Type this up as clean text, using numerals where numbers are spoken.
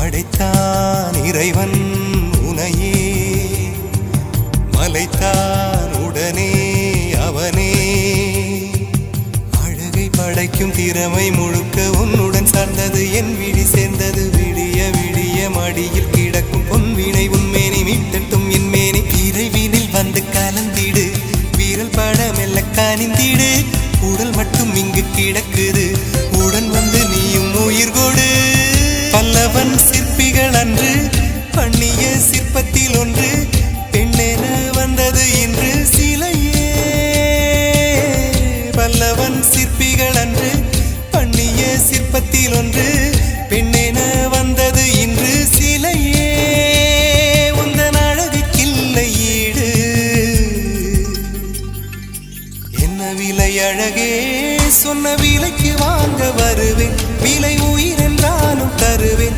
படைத்தான் இறைவன் உனையே, மலைத்தான் உடனே அவனே. அழகை படைக்கும் திறமை முழுக்க உன்னுடன் சார்ந்தது, என் விழி சேர்ந்தது. விடிய விடிய மடியில் கிடக்கும் பொன்வினை உன்மேனி மீட்டட்டும் என் மேனி. விரைவினில் வந்து கலந்திடு, வீரல் பட மெல்ல காணிந்திடு. உடல் மட்டும் இங்கு கிடக்குது, உடன் வந்து நீயும் உயிர் கொடு. பல்லவன் சிற்பிகள் அன்று பண்ணிய சிற்பத்தில் ஒன்று, பெண்ணென வந்தது இன்று சிலையே. பல்லவன் சிற்பிகள் அன்று பண்ணிய சிற்பத்தில் ஒன்று, பெண்ணென வந்தது இன்று சிலையே. உந்தன் அழகுக்கில்லை ஈடு, என்ன விலை அழகே, சொன்ன விலைக்கு வாங்க வருவேன். விலை உயிர்